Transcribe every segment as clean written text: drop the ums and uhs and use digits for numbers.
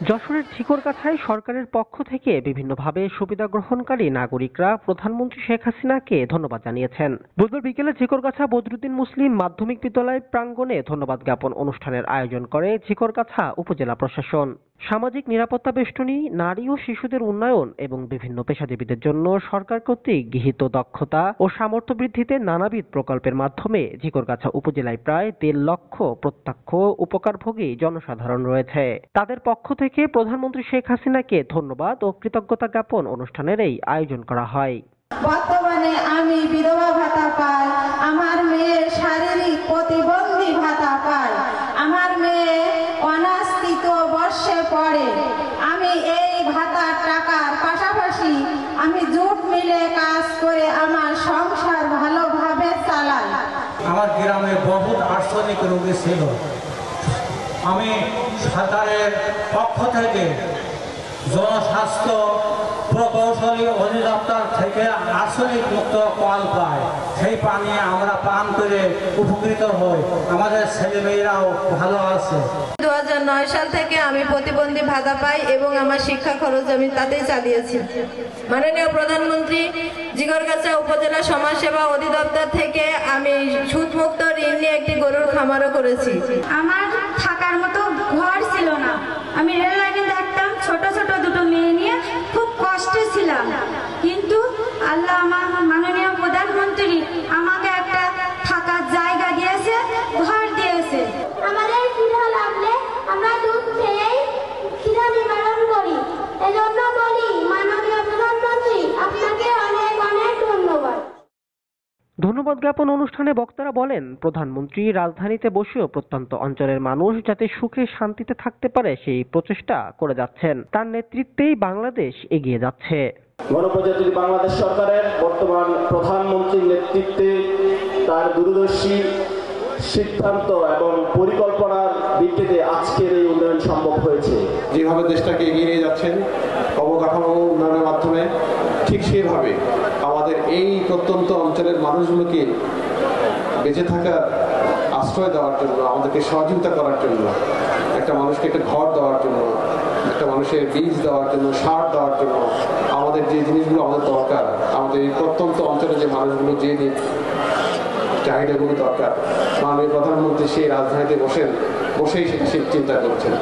যশোরের ঝিকরগাছায় সরকারের পক্ষ থেকে বিভিন্নভাবে সুবিধা গ্রহণকারী নাগরিকরা প্রধানমন্ত্রী শেখ হাসিনাকে ধন্যবাদ জানিয়েছেন। বুধবার বিকেলে ঝিকরগাছা বদরুদ্দিন মুসলিম মাধ্যমিক বিদ্যালয় প্রাঙ্গণে ধন্যবাদ জ্ঞাপন অনুষ্ঠানের আয়োজন করে ঝিকরগাছা উপজেলা প্রশাসন। সামাজিক নিরাপত্তা বেষ্টনী, নারী ও শিশুদের উন্নয়ন এবং বিভিন্ন পেশাজীবীদের জন্য সরকার কর্তৃক গৃহীত দক্ষতা ও সামর্থ্য বৃদ্ধিতে নানাবিধ প্রকল্পের মাধ্যমে ঝিকরগাছা উপজেলায় প্রায় ১.৫ লক্ষ প্রত্যক্ষ উপকারভোগী জনসাধারণ রয়েছে। তাদের পক্ষ থেকে প্রধানমন্ত্রী শেখ হাসিনাকে ধন্যবাদ ও কৃতজ্ঞতা জ্ঞাপন অনুষ্ঠানের এই আয়োজন করা হয়। বর্তমানে আমি বিধবা ভাতা পাই, আমার মেয়ে শারীরিক প্রতিবন্ধী ভাতা পায়, আমার মেয়ে অনার্স তৃতীয় বর্ষে পড়ে। আমি এই ভাতার টাকার পাশাপাশি আমি জুট মিলে কাজ করে আমার সংসার ভালোভাবে চালাই। আমার গ্রামে বহুত আর্সেনিক রোগী ছিল। আমি সরকারের পক্ষ থেকে জনস্বাস্থ্য প্রকৌশলী অধিদপ্তর থেকে আর্সেনিক মুক্ত কল পাই। সেই পানি আমরা পান করে উপকৃত হই, আমাদের ছেলেমেয়েরাও ভালো আছে। 2009 সাল থেকে আমি প্রতিবন্ধী ভাতা পাই এবং আমার শিক্ষা খরচ আমি তাতেই চালিয়েছি। মাননীয় প্রধানমন্ত্রী ঝিকরগাছা উপজেলা সমাজসেবা অধিদপ্তর থেকে আমি সুদমুক্ত ঋণ নিয়ে একটি গরুর খামারও করেছি। আমার থাকার মতো ঘর ছিল না, আমি রেল লাইনে থাকতাম, ছোট ছোট দুটো মেয়ে নিয়ে খুব কষ্টে ছিলাম। কিন্তু আল্লাহ আমার মাননীয় প্রধানমন্ত্রী আমাকে একটা থাকার জায়গা দিয়েছে, ঘর দিয়েছে। আমাদের খিদা লাগলে আমরা দুধ খেয়েই খিদা নিবারণ করি। এজন্য বলি মাননীয় প্রধানমন্ত্রী আপনাকে অনেক অনেক ধন্যবাদ। ধন্যবাদ জ্ঞাপন অনুষ্ঠানে বক্তারা বলেন, প্রধানমন্ত্রী রাজধানীতে বসেও প্রত্যন্ত অঞ্চলের মানুষ যাতে সুখে শান্তিতে থাকতে পারে সেই প্রচেষ্টা করে যাচ্ছেন। তার নেতৃত্বেই বাংলাদেশ এগিয়ে যাচ্ছে। গণপ্রজাতন্ত্রী বাংলাদেশ সরকারের বর্তমান প্রধানমন্ত্রীর নেতৃত্বে তার দূরদর্শী সিদ্ধান্ত এবং পরিকল্পনার ভিত্তিতে আজকের এই উন্নয়ন সম্ভব হয়েছে। যেভাবে দেশটাকে এগিয়ে নিয়ে যাচ্ছেন অবকাঠামো উন্নয়নের মাধ্যমে, ঠিক সেভাবে আমাদের এই প্রত্যন্ত অঞ্চলের মানুষগুলোকে বেঁচে থাকার আশ্রয় দেওয়ার জন্য, আমাদেরকে সহযোগিতা করার জন্য, একটা মানুষকে একটা ঘর দেওয়ার জন্য, একটা মানুষের বীজ দেওয়ার জন্য, সার দেওয়ার জন্য আমাদের যে জিনিসগুলো আমাদের দরকার, আমাদের এই প্রত্যন্ত অঞ্চলে যে মানুষগুলো যে চাহিদাগুলো দরকার, মাননীয় প্রধানমন্ত্রী সেই রাজধানীতে বসেই সেটি চিন্তা করছেন।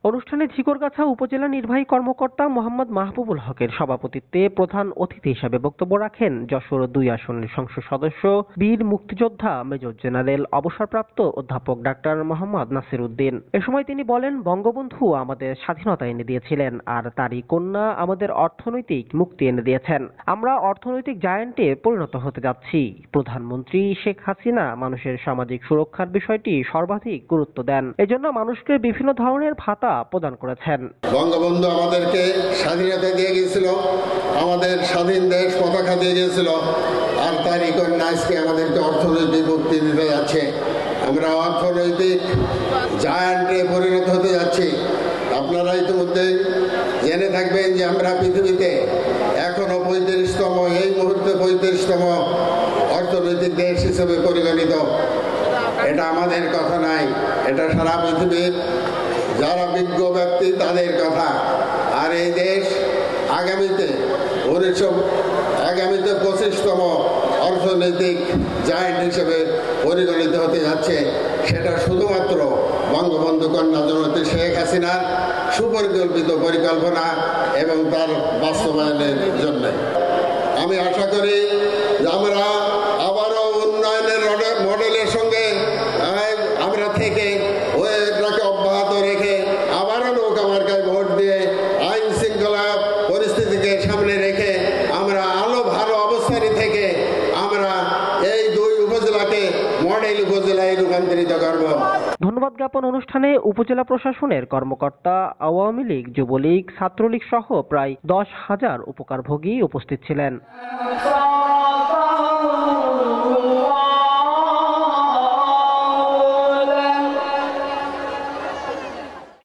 অনুষ্ঠানে ঝিকরগাছা উপজেলা নির্বাহী কর্মকর্তা মোহাম্মদ মাহবুবুল হকের সভাপতিত্বে প্রধান অতিথি হিসেবে বক্তব্য রাখেন যশোর ২ আসনের সংসদ সদস্য, বীর মুক্তিযোদ্ধা মেজর জেনারেল অবসরপ্রাপ্ত অধ্যাপক ডাক্তার মোহাম্মদ নাসির উদ্দিন। এ সময় তিনি বলেন, বঙ্গবন্ধু আমাদের স্বাধীনতা এনে দিয়েছিলেন, আর তারই কন্যা আমাদের অর্থনৈতিক মুক্তি এনে দিয়েছেন। আমরা অর্থনৈতিক জায়ান্টে পরিণত হতে যাচ্ছি। প্রধানমন্ত্রী শেখ হাসিনা মানুষের সামাজিক সুরক্ষার বিষয়টি সর্বাধিক গুরুত্ব দেন, এজন্য মানুষকে বিভিন্ন ধরনের ভাতা প্রদান করেছেন। বঙ্গবন্ধু আমাদেরকে স্বাধীনতা দিয়ে গিয়েছিল, আমাদের স্বাধীন দেশ পতাকা দিয়ে গিয়েছিল, আর তারই কন্যা আজকে আমাদেরকে অর্থনৈতিক মুক্তি দিতে যাচ্ছে। আমরা অর্থনৈতিক জায়ান্টে পরিণত হতে যাচ্ছি। আপনারা ইতিমধ্যে জেনে থাকবেন যে আমরা পৃথিবীতে এখনো 35তম, এই মুহূর্তে 35তম অর্থনৈতিক দেশ হিসেবে পরিগণিত। এটা আমাদের কথা নাই, এটা সারা পৃথিবীর যারা বিজ্ঞ ব্যক্তি তাদের কথা। আর এই দেশ আগামীতে 25তম অর্থনৈতিক জায়ান্ট হিসেবে পরিগণিত হতে যাচ্ছে। সেটা শুধুমাত্র বঙ্গবন্ধু কন্যা জননেত্রী শেখ হাসিনার সুপরিকল্পিত পরিকল্পনা এবং তার বাস্তবায়নের জন্য। আমি আশা করি যে আমরা আবারও উন্নয়নের মডেলের সঙ্গে আমরা থেকে ওটাকে অব্যাহত রেখে আবারও নৌকা মার্কায় ভোট দিয়ে আইন শৃঙ্খলা পরিস্থিতিকে সামনে রেখে আমরা ভালো অবস্থানে থেকে আমরা এই 2 উপজেলাকে মডেল উপজেলায় রূপান্তরিত করব। ধন্যবাদ জ্ঞাপন অনুষ্ঠানে উপজেলা প্রশাসনের কর্মকর্তা, আওয়ামী লীগ, যুবলীগ, ছাত্রলীগ সহ প্রায় 10,000 উপকারভোগী উপস্থিত ছিলেন।